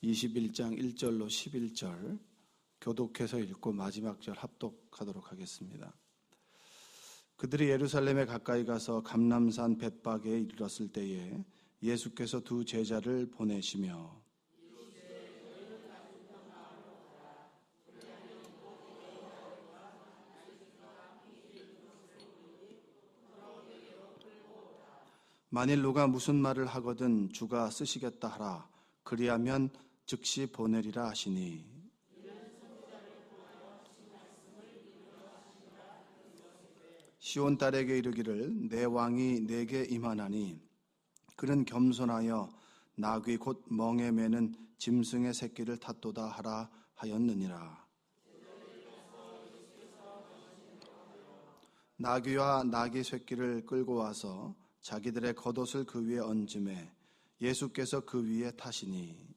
21장 1절로 11절 교독해서 읽고 마지막 절 합독하도록 하겠습니다. 그들이 예루살렘에 가까이 가서 감람산 벳박에 이르렀을 때에 예수께서 두 제자를 보내시며 만일 누가 무슨 말을 하거든 주가 쓰시겠다 하라. 그리하면 즉시 보내리라 하시니 시온 딸에게 이르기를 내 왕이 내게 임하나니 그는 겸손하여 나귀 곧 멍에 매는 짐승의 새끼를 탔도다 하라 하였느니라. 나귀와 나귀 새끼를 끌고 와서 자기들의 겉옷을 그 위에 얹음에 예수께서 그 위에 타시니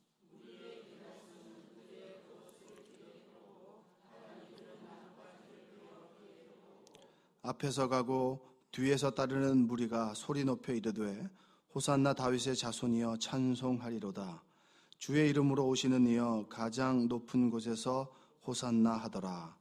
앞에서 가고 뒤에서 따르는 무리가 소리 높여 이르되 호산나 다윗의 자손이여 찬송하리로다. 주의 이름으로 오시는 이여 가장 높은 곳에서 호산나 하더라.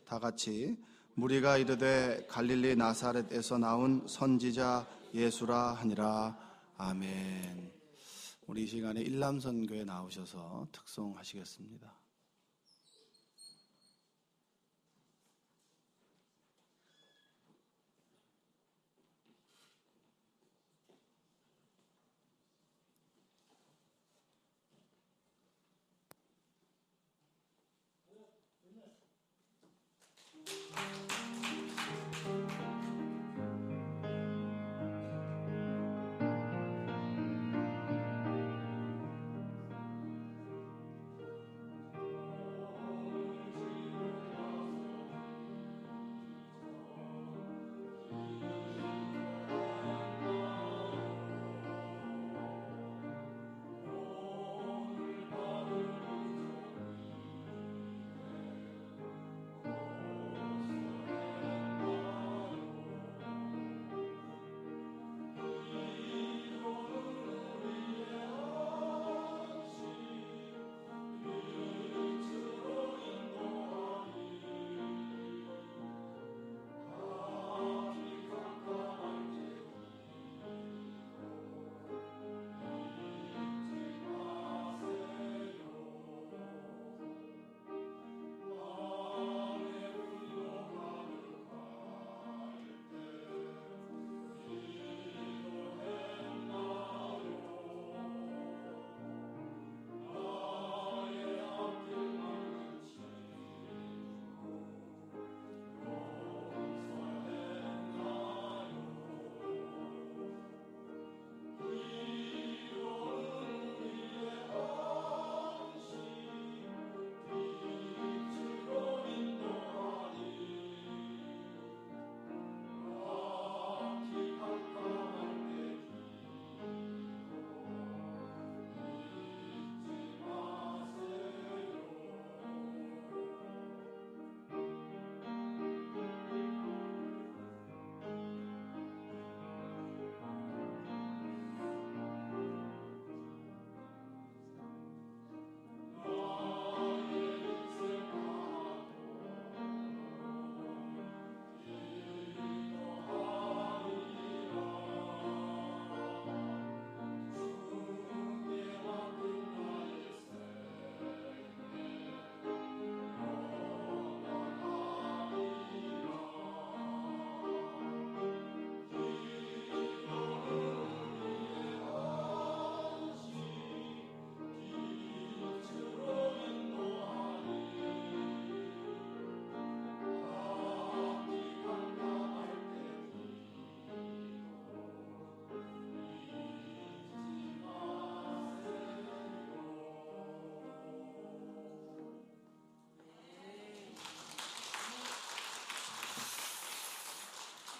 다 같이 무리가 이르되 갈릴리 나사렛에서 나온 선지자 예수라 하니라. 아멘. 우리 이 시간에 일람선교에 나오셔서 특송하시겠습니다.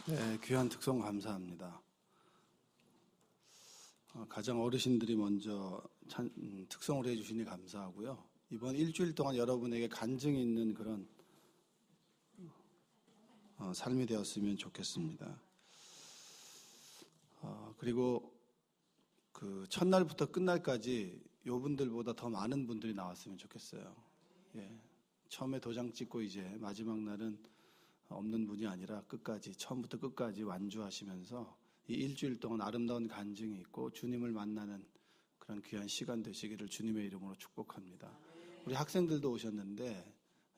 네, 귀한 특송 감사합니다. 가장 어르신들이 먼저 특송을 해주시니 감사하고요. 이번 일주일 동안 여러분에게 간증이 있는 그런 삶이 되었으면 좋겠습니다. 그리고 그 첫날부터 끝날까지 요분들보다 더 많은 분들이 나왔으면 좋겠어요. 예. 처음에 도장 찍고 이제 마지막 날은 없는 분이 아니라 끝까지, 처음부터 끝까지 완주하시면서 이 일주일 동안 아름다운 간증이 있고 주님을 만나는 그런 귀한 시간 되시기를 주님의 이름으로 축복합니다. 우리 학생들도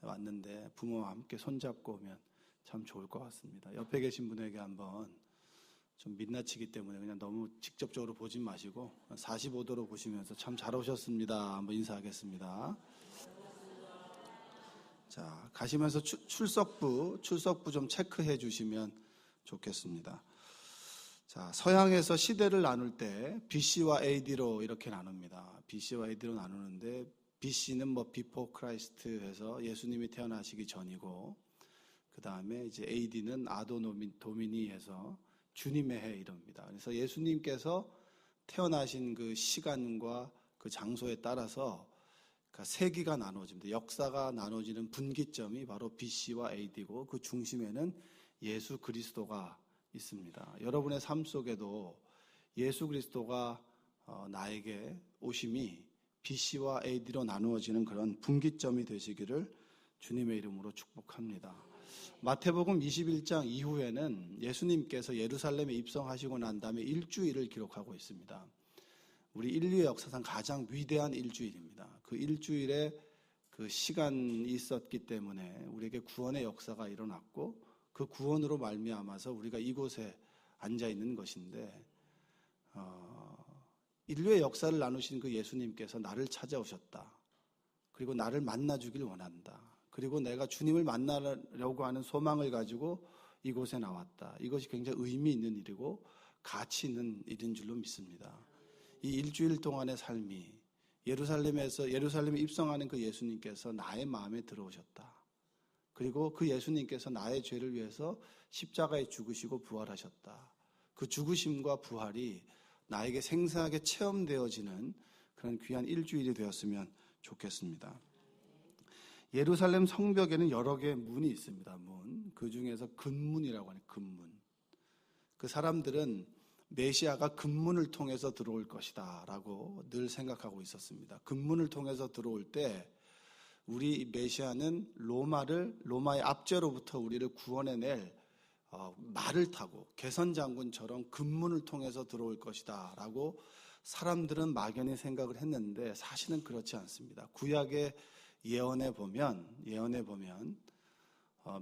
왔는데 부모와 함께 손잡고 오면 참 좋을 것 같습니다. 옆에 계신 분에게 한번, 좀 민낯이기 때문에 그냥 너무 직접적으로 보지 마시고 45도로 보시면서 참 잘 오셨습니다 한번 인사하겠습니다. 자, 가시면서 출석부 좀 체크해 주시면 좋겠습니다. 자, 서양에서 시대를 나눌 때 BC와 AD로 이렇게 나눕니다. BC와 AD로 나누는데, BC는 뭐 Before Christ 해서 예수님이 태어나시기 전이고, 그 다음에 이제 AD는 아도 도미니 해서 주님의 해 이럽니다. 그래서 예수님께서 태어나신 그 시간과 그 장소에 따라서 세기가 나눠집니다. 역사가 나눠지는 분기점이 바로 BC와 AD고, 그 중심에는 예수 그리스도가 있습니다. 여러분의 삶 속에도 예수 그리스도가 나에게 오심이 BC와 AD로 나누어지는 그런 분기점이 되시기를 주님의 이름으로 축복합니다. 마태복음 21장 이후에는 예수님께서 예루살렘에 입성하시고 난 다음에 일주일을 기록하고 있습니다. 우리 인류의 역사상 가장 위대한 일주일입니다. 그 일주일에 그 시간이 있었기 때문에 우리에게 구원의 역사가 일어났고, 그 구원으로 말미암아서 우리가 이곳에 앉아 있는 것인데, 인류의 역사를 나누신 그 예수님께서 나를 찾아오셨다. 그리고 나를 만나주길 원한다. 그리고 내가 주님을 만나려고 하는 소망을 가지고 이곳에 나왔다. 이것이 굉장히 의미 있는 일이고 가치 있는 일인 줄로 믿습니다. 이 일주일 동안의 삶이 예루살렘에 입성하는 그 예수님께서 나의 마음에 들어오셨다. 그리고 그 예수님께서 나의 죄를 위해서 십자가에 죽으시고 부활하셨다. 그 죽으심과 부활이 나에게 생생하게 체험되어지는 그런 귀한 일주일이 되었으면 좋겠습니다. 예루살렘 성벽에는 여러 개의 문이 있습니다. 그 중에서 근문이라고 하는 근문. 그 사람들은 메시아가 근문을 통해서 들어올 것이다 라고 늘 생각하고 있었습니다. 근문을 통해서 들어올 때 우리 메시아는 로마의 압제로부터 우리를 구원해낼 말을 타고 개선장군처럼 근문을 통해서 들어올 것이다 라고 사람들은 막연히 생각을 했는데, 사실은 그렇지 않습니다. 구약의 예언에 보면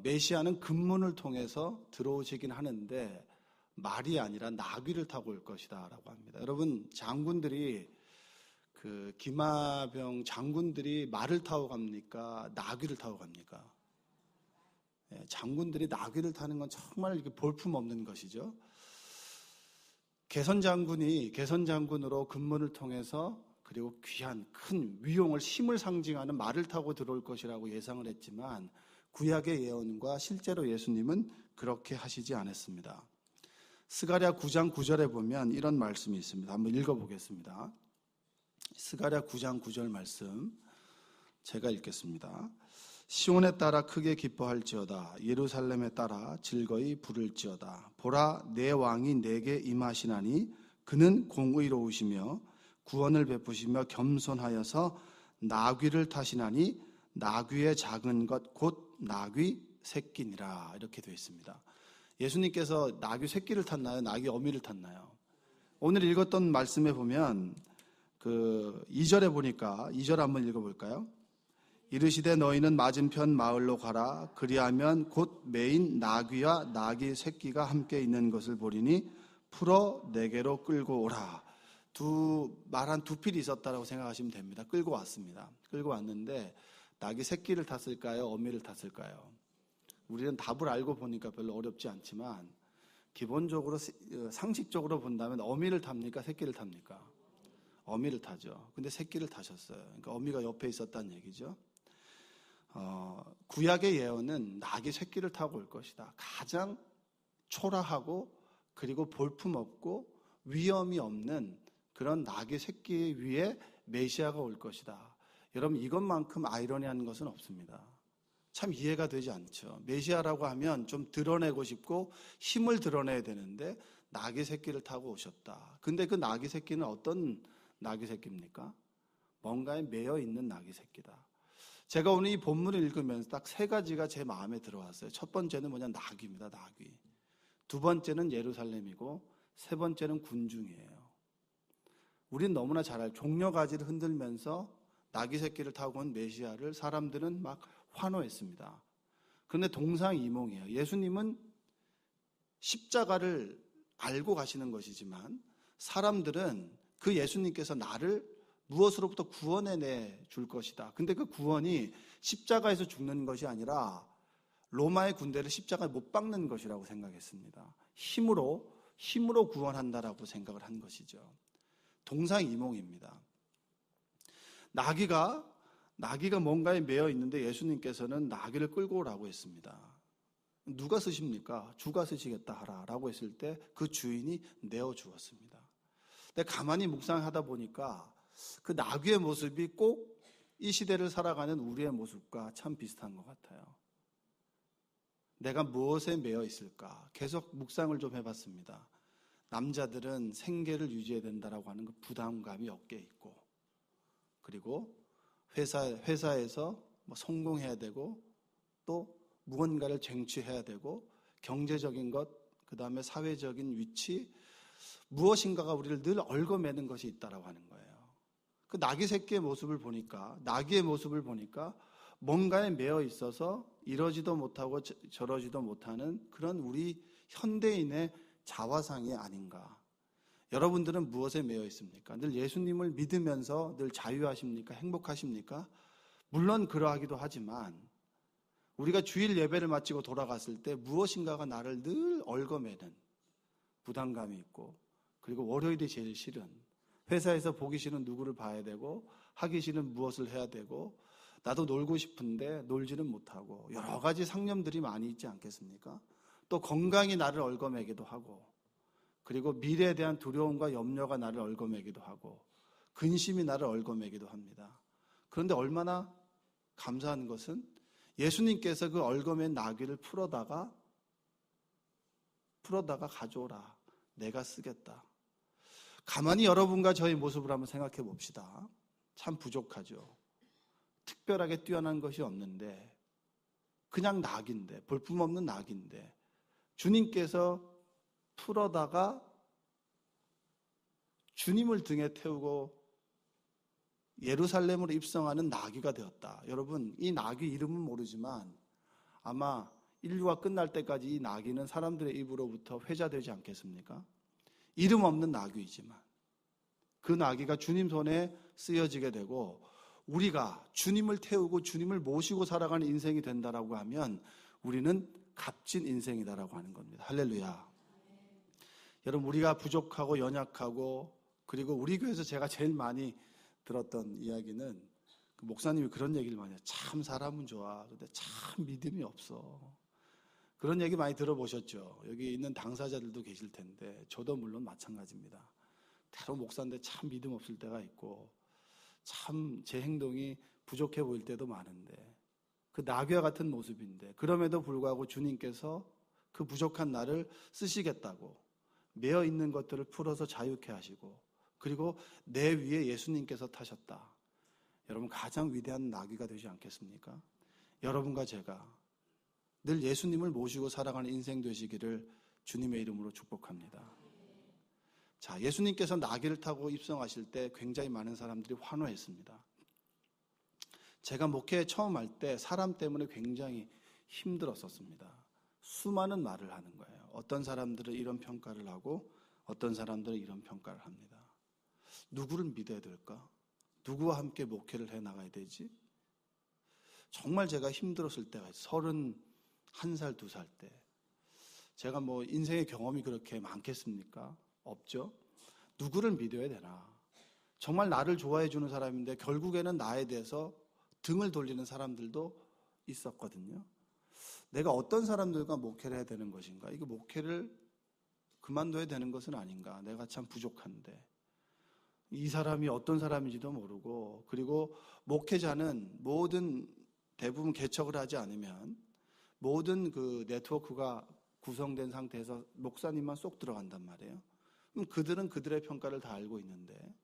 메시아는 근문을 통해서 들어오시긴 하는데 말이 아니라 나귀를 타고 올 것이다 라고 합니다. 여러분, 기마병 장군들이 말을 타고 갑니까? 나귀를 타고 갑니까? 장군들이 나귀를 타는 건 정말 이렇게 볼품없는 것이죠. 개선장군으로 근문을 통해서, 그리고 귀한 큰 위용을, 힘을 상징하는 말을 타고 들어올 것이라고 예상을 했지만, 구약의 예언과 실제로 예수님은 그렇게 하시지 않았습니다. 스가랴 9장 9절에 보면 이런 말씀이 있습니다. 한번 읽어보겠습니다. 스가랴 9장 9절 말씀 제가 읽겠습니다. 시온에 따라 크게 기뻐할지어다. 예루살렘에 따라 즐거이 부를지어다. 보라, 내 왕이 내게 임하시나니 그는 공의로우시며 구원을 베푸시며 겸손하여서 나귀를 타시나니 나귀의 작은 것 곧 나귀 새끼니라. 이렇게 되어 있습니다. 예수님께서 나귀 새끼를 탔나요? 나귀 어미를 탔나요? 오늘 읽었던 말씀에 보면 2절에 보니까 2절 한번 읽어볼까요? 이르시되 너희는 맞은편 마을로 가라. 그리하면 곧 매인 나귀와 나귀 새끼가 함께 있는 것을 보리니 풀어 내게로 끌고 오라. 말 한 두 필이 있었다라고 생각하시면 됩니다. 끌고 왔습니다. 끌고 왔는데 나귀 새끼를 탔을까요? 어미를 탔을까요? 우리는 답을 알고 보니까 별로 어렵지 않지만, 기본적으로 상식적으로 본다면 어미를 탑니까? 새끼를 탑니까? 어미를 타죠. 근데 새끼를 타셨어요. 그러니까 어미가 옆에 있었다는 얘기죠. 구약의 예언은 나귀 새끼를 타고 올 것이다. 가장 초라하고 그리고 볼품없고 위험이 없는 그런 나귀 새끼 위에 메시아가 올 것이다. 여러분, 이것만큼 아이러니한 것은 없습니다. 참 이해가 되지 않죠. 메시아라고 하면 좀 드러내고 싶고 힘을 드러내야 되는데 나귀 새끼를 타고 오셨다. 근데 그 나귀 새끼는 어떤 나귀 새끼입니까? 뭔가에 매여 있는 나귀 새끼다. 제가 오늘 이 본문을 읽으면서 딱 세 가지가 제 마음에 들어왔어요. 첫 번째는 뭐냐? 나귀입니다. 나귀. 두 번째는 예루살렘이고 세 번째는 군중이에요. 우린 너무나 잘 알죠. 종려가지를 흔들면서 나귀 새끼를 타고 온 메시아를 사람들은 막 환호했습니다. 그런데 동상이몽이에요. 예수님은 십자가를 알고 가시는 것이지만 사람들은 그 예수님께서 나를 무엇으로부터 구원해내 줄 것이다. 근데 그 구원이 십자가에서 죽는 것이 아니라 로마의 군대를 십자가에 못 박는 것이라고 생각했습니다. 힘으로 구원한다라고 생각을 한 것이죠. 동상이몽입니다. 나귀가 뭔가에 매여 있는데 예수님께서는 나귀를 끌고 오라고 했습니다. 누가 쓰십니까? 주가 쓰시겠다 하라라고 했을 때 그 주인이 내어 주었습니다. 근데 가만히 묵상하다 보니까 그 나귀의 모습이 꼭 이 시대를 살아가는 우리의 모습과 참 비슷한 것 같아요. 내가 무엇에 매여 있을까? 계속 묵상을 좀 해봤습니다. 남자들은 생계를 유지해야 된다라고 하는 그 부담감이 어깨에 있고, 그리고 회사에서 뭐 성공해야 되고, 또 무언가를 쟁취해야 되고, 경제적인 것, 그 다음에 사회적인 위치, 무엇인가가 우리를 늘 얽어매는 것이 있다라고 하는 거예요. 그 나귀 새끼의 모습을 보니까, 나귀의 모습을 보니까 뭔가에 매여 있어서 이러지도 못하고 저러지도 못하는 그런 우리 현대인의 자화상이 아닌가. 여러분들은 무엇에 매여 있습니까? 늘 예수님을 믿으면서 늘 자유하십니까? 행복하십니까? 물론 그러하기도 하지만 우리가 주일 예배를 마치고 돌아갔을 때 무엇인가가 나를 늘 얽어매는 부담감이 있고, 그리고 월요일이 제일 싫은, 회사에서 보기 싫은 누구를 봐야 되고, 하기 싫은 무엇을 해야 되고, 나도 놀고 싶은데 놀지는 못하고, 여러 가지 상념들이 많이 있지 않겠습니까? 또 건강이 나를 얽어매기도 하고, 그리고 미래에 대한 두려움과 염려가 나를 얽어매기도 하고, 근심이 나를 얽어매기도 합니다. 그런데 얼마나 감사한 것은 예수님께서 그 얽어맨 나귀를 풀어다가 가져오라. 내가 쓰겠다. 가만히 여러분과 저의 모습을 한번 생각해 봅시다. 참 부족하죠. 특별하게 뛰어난 것이 없는데, 그냥 낙인데, 볼품없는 낙인데, 주님께서 풀어다가 주님을 등에 태우고 예루살렘으로 입성하는 나귀가 되었다. 여러분, 이 나귀 이름은 모르지만 아마 인류가 끝날 때까지 이 나귀는 사람들의 입으로부터 회자되지 않겠습니까? 이름 없는 나귀이지만 그 나귀가 주님 손에 쓰여지게 되고, 우리가 주님을 태우고 주님을 모시고 살아가는 인생이 된다라고 하면 우리는 값진 인생이다라고 하는 겁니다. 할렐루야. 여러분, 우리가 부족하고 연약하고, 그리고 우리 교회에서 제가 제일 많이 들었던 이야기는 그 목사님이 그런 얘기를 많이 해요. 참 사람은 좋아. 근데 참 믿음이 없어. 그런 얘기 많이 들어보셨죠? 여기 있는 당사자들도 계실 텐데 저도 물론 마찬가지입니다. 때로 목사인데 참 믿음 없을 때가 있고, 참 제 행동이 부족해 보일 때도 많은데, 그 나귀와 같은 모습인데 그럼에도 불구하고 주님께서 그 부족한 나를 쓰시겠다고 매어 있는 것들을 풀어서 자유케 하시고, 그리고 내 위에 예수님께서 타셨다. 여러분, 가장 위대한 나귀가 되지 않겠습니까? 여러분과 제가 늘 예수님을 모시고 살아가는 인생 되시기를 주님의 이름으로 축복합니다. 자, 예수님께서 나귀를 타고 입성하실 때 굉장히 많은 사람들이 환호했습니다. 제가 목회에 처음 할 때 사람 때문에 굉장히 힘들었었습니다. 수많은 말을 하는 거예요. 어떤 사람들은 이런 평가를 하고 어떤 사람들은 이런 평가를 합니다. 누구를 믿어야 될까? 누구와 함께 목회를 해나가야 되지? 정말 제가 힘들었을 때가 있어요. 31살, 2살 때. 제가 뭐 인생의 경험이 그렇게 많겠습니까? 없죠. 누구를 믿어야 되나? 정말 나를 좋아해 주는 사람인데 결국에는 나에 대해서 등을 돌리는 사람들도 있었거든요. 내가 어떤 사람들과 목회를 해야 되는 것인가? 이거 목회를 그만둬야 되는 것은 아닌가? 내가 참 부족한데. 이 사람이 어떤 사람인지도 모르고, 그리고 목회자는 대부분 개척을 하지 않으면 모든 그 네트워크가 구성된 상태에서 목사님만 쏙 들어간단 말이에요. 그럼 그들은 그들의 평가를 다 알고 있는데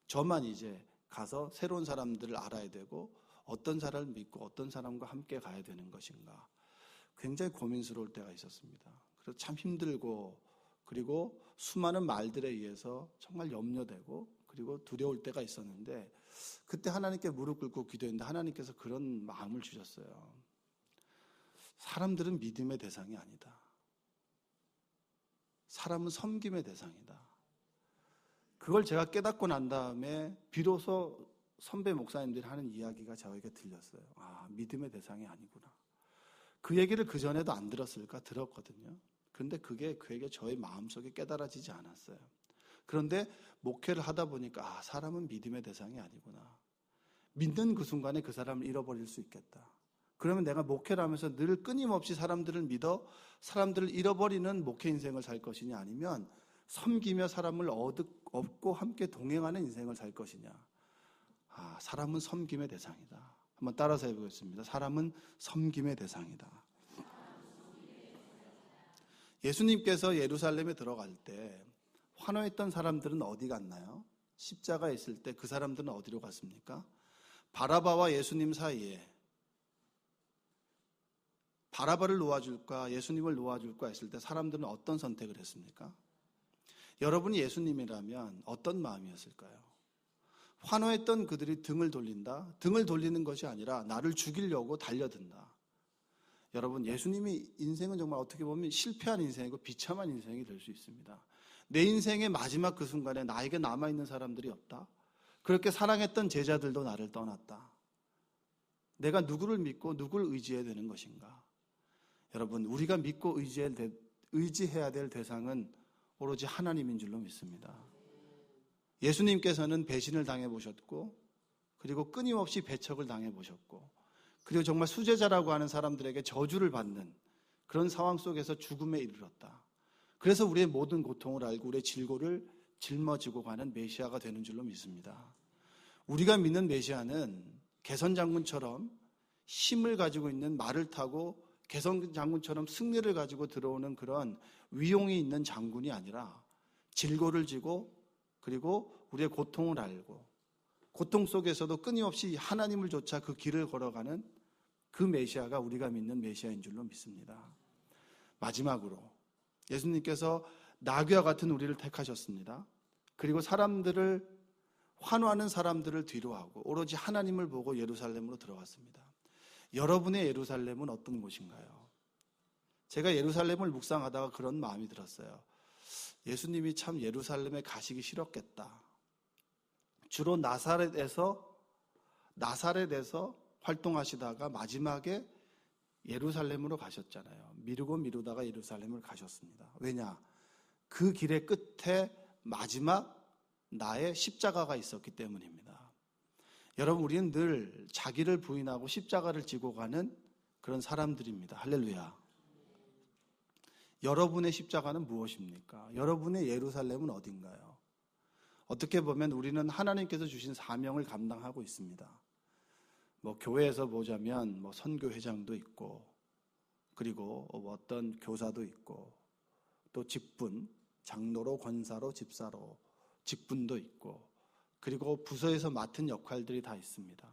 저만 이제 가서 새로운 사람들을 알아야 되고 어떤 사람을 믿고 어떤 사람과 함께 가야 되는 것인가. 굉장히 고민스러울 때가 있었습니다. 그래서 참 힘들고 그리고 수많은 말들에 의해서 정말 염려되고 그리고 두려울 때가 있었는데 그때 하나님께 무릎 꿇고 기도했는데 하나님께서 그런 마음을 주셨어요. 사람들은 믿음의 대상이 아니다. 사람은 섬김의 대상이다. 그걸 제가 깨닫고 난 다음에 비로소 선배 목사님들이 하는 이야기가 저에게 들렸어요. 아, 믿음의 대상이 아니구나. 그 얘기를 그전에도 안 들었을까? 들었거든요. 그런데 그게 그에게 저의 마음속에 깨달아지지 않았어요. 그런데 목회를 하다 보니까 아, 사람은 믿음의 대상이 아니구나. 믿는 그 순간에 그 사람을 잃어버릴 수 있겠다. 그러면 내가 목회를 하면서 늘 끊임없이 사람들을 믿어 사람들을 잃어버리는 목회 인생을 살 것이냐 아니면 섬기며 사람을 얻고 함께 동행하는 인생을 살 것이냐. 아, 사람은 섬김의 대상이다. 한번 따라서 해보겠습니다. 사람은 섬김의 대상이다. 예수님께서 예루살렘에 들어갈 때 환호했던 사람들은 어디 갔나요? 십자가에 있을 때 그 사람들은 어디로 갔습니까? 바라바와 예수님 사이에 바라바를 놓아줄까 예수님을 놓아줄까 했을 때 사람들은 어떤 선택을 했습니까? 여러분이 예수님이라면 어떤 마음이었을까요? 환호했던 그들이 등을 돌린다? 등을 돌리는 것이 아니라 나를 죽이려고 달려든다. 여러분, 예수님이 인생은 정말 어떻게 보면 실패한 인생이고 비참한 인생이 될 수 있습니다. 내 인생의 마지막 그 순간에 나에게 남아있는 사람들이 없다. 그렇게 사랑했던 제자들도 나를 떠났다. 내가 누구를 믿고 누구를 의지해야 되는 것인가? 여러분, 우리가 믿고 의지해야 될 대상은 오로지 하나님인 줄로 믿습니다. 예수님께서는 배신을 당해보셨고 그리고 끊임없이 배척을 당해보셨고 그리고 정말 수제자라고 하는 사람들에게 저주를 받는 그런 상황 속에서 죽음에 이르렀다. 그래서 우리의 모든 고통을 알고 우리의 질고를 짊어지고 가는 메시아가 되는 줄로 믿습니다. 우리가 믿는 메시아는 개선장군처럼 힘을 가지고 있는 말을 타고 개선장군처럼 승리를 가지고 들어오는 그런 위용이 있는 장군이 아니라 질고를 지고 그리고 우리의 고통을 알고 고통 속에서도 끊임없이 하나님을 좇아 그 길을 걸어가는 그 메시아가 우리가 믿는 메시아인 줄로 믿습니다. 마지막으로 예수님께서 나귀와 같은 우리를 택하셨습니다. 그리고 사람들을 환호하는 사람들을 뒤로하고 오로지 하나님을 보고 예루살렘으로 들어갔습니다. 여러분의 예루살렘은 어떤 곳인가요? 제가 예루살렘을 묵상하다가 그런 마음이 들었어요. 예수님이 참 예루살렘에 가시기 싫었겠다. 주로 나사렛에서 활동하시다가 마지막에 예루살렘으로 가셨잖아요. 미루다가 예루살렘을 가셨습니다. 왜냐? 그 길의 끝에 마지막 나의 십자가가 있었기 때문입니다. 여러분, 우리는 늘 자기를 부인하고 십자가를 지고 가는 그런 사람들입니다. 할렐루야. 여러분의 십자가는 무엇입니까? 여러분의 예루살렘은 어딘가요? 어떻게 보면 우리는 하나님께서 주신 사명을 감당하고 있습니다. 교회에서 보자면 선교회장도 있고 그리고 어떤 교사도 있고 또 직분, 장로로, 권사로, 집사로 직분도 있고 그리고 부서에서 맡은 역할들이 다 있습니다.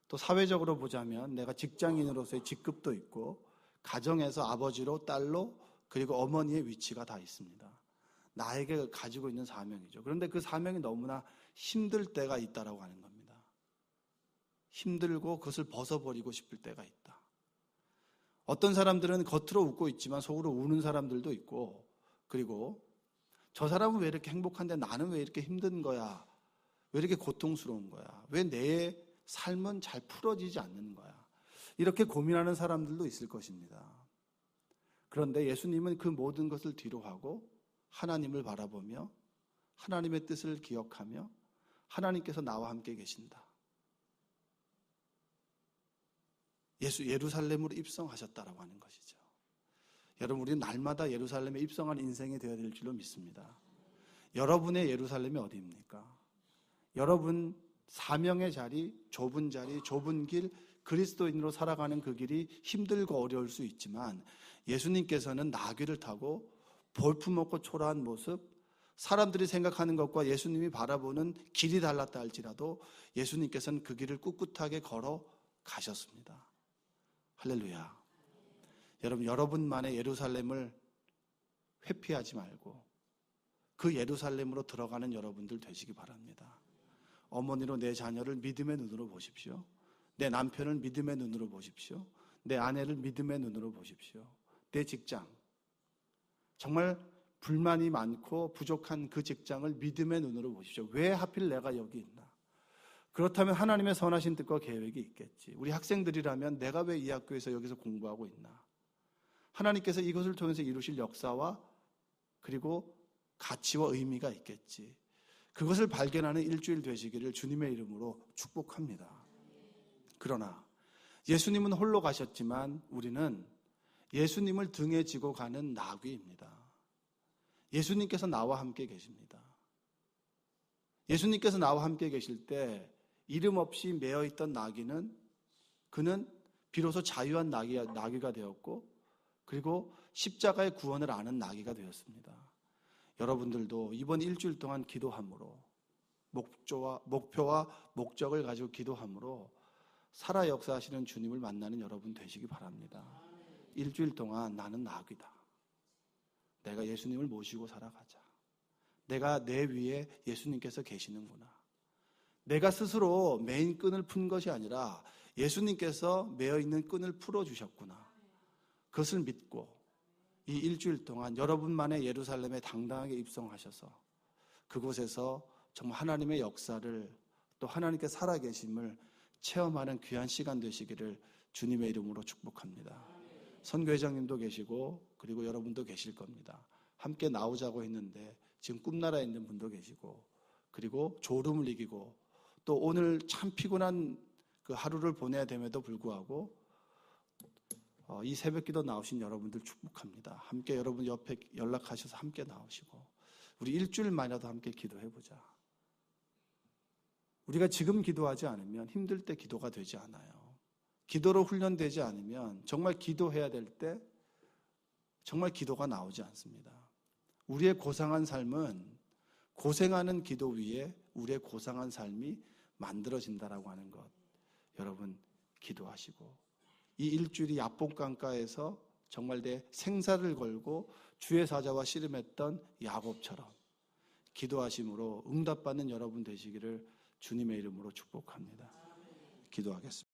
또 사회적으로 보자면 내가 직장인으로서의 직급도 있고 가정에서 아버지로, 딸로 그리고 어머니의 위치가 다 있습니다. 나에게 가지고 있는 사명이죠. 그런데 그 사명이 너무나 힘들 때가 있다라고 하는 겁니다. 힘들고 그것을 벗어버리고 싶을 때가 있다. 어떤 사람들은 겉으로 웃고 있지만 속으로 우는 사람들도 있고 그리고 저 사람은 왜 이렇게 행복한데 나는 왜 이렇게 힘든 거야? 왜 이렇게 고통스러운 거야? 왜 내 삶은 잘 풀어지지 않는 거야? 이렇게 고민하는 사람들도 있을 것입니다. 그런데 예수님은 그 모든 것을 뒤로하고 하나님을 바라보며 하나님의 뜻을 기억하며 하나님께서 나와 함께 계신다. 예루살렘으로 입성하셨다라고 하는 것이죠. 여러분, 우리는 날마다 예루살렘에 입성한 인생이 되어야 될 줄로 믿습니다. 여러분의 예루살렘이 어디입니까? 여러분 사명의 자리, 좁은 길, 그리스도인으로 살아가는 그 길이 힘들고 어려울 수 있지만 예수님께서는 나귀를 타고 볼품없고 초라한 모습, 사람들이 생각하는 것과 예수님이 바라보는 길이 달랐다 할지라도 예수님께서는 그 길을 꿋꿋하게 걸어 가셨습니다. 할렐루야. 여러분, 여러분만의 예루살렘을 회피하지 말고 그 예루살렘으로 들어가는 여러분들 되시기 바랍니다. 어머니로 내 자녀를 믿음의 눈으로 보십시오. 내 남편을 믿음의 눈으로 보십시오. 내 아내를 믿음의 눈으로 보십시오. 내 직장, 정말 불만이 많고 부족한 그 직장을 믿음의 눈으로 보십시오. 왜 하필 내가 여기 있나? 그렇다면 하나님의 선하신 뜻과 계획이 있겠지. 우리 학생들이라면 내가 왜 이 학교에서 여기서 공부하고 있나? 하나님께서 이것을 통해서 이루실 역사와 그리고 가치와 의미가 있겠지. 그것을 발견하는 일주일 되시기를 주님의 이름으로 축복합니다. 그러나 예수님은 홀로 가셨지만 우리는 예수님을 등에 지고 가는 나귀입니다. 예수님께서 나와 함께 계십니다. 예수님께서 나와 함께 계실 때 이름 없이 매어있던 나귀는 그는 비로소 자유한 나귀가 되었고 그리고 십자가의 구원을 아는 나귀가 되었습니다. 여러분들도 이번 일주일 동안 기도함으로 목표와 목적을 가지고 기도함으로 살아 역사하시는 주님을 만나는 여러분 되시기 바랍니다. 일주일 동안 나는 나귀다. 내가 예수님을 모시고 살아가자. 내가 내 위에 예수님께서 계시는구나. 내가 스스로 매인 끈을 푼 것이 아니라 예수님께서 매어있는 끈을 풀어주셨구나. 그것을 믿고 이 일주일 동안 여러분만의 예루살렘에 당당하게 입성하셔서 그곳에서 정말 하나님의 역사를 또 하나님께 살아계심을 체험하는 귀한 시간 되시기를 주님의 이름으로 축복합니다. 선교회장님도 계시고 그리고 여러분도 계실 겁니다. 함께 나오자고 했는데 지금 꿈나라에 있는 분도 계시고 그리고 졸음을 이기고 또 오늘 참 피곤한 그 하루를 보내야 됨에도 불구하고 이 새벽기도 나오신 여러분들 축복합니다. 함께 여러분 옆에 연락하셔서 함께 나오시고 우리 일주일만이라도 함께 기도해보자. 우리가 지금 기도하지 않으면 힘들 때 기도가 되지 않아요. 기도로 훈련되지 않으면 정말 기도해야 될 때 정말 기도가 나오지 않습니다. 우리의 고상한 삶은 고생하는 기도 위에 우리의 고상한 삶이 만들어진다라고 하는 것. 여러분 기도하시고 이 일주일이 야복강가에서 정말 내 생사를 걸고 주의 사자와 씨름했던 야곱처럼 기도하심으로 응답받는 여러분 되시기를 주님의 이름으로 축복합니다. 기도하겠습니다.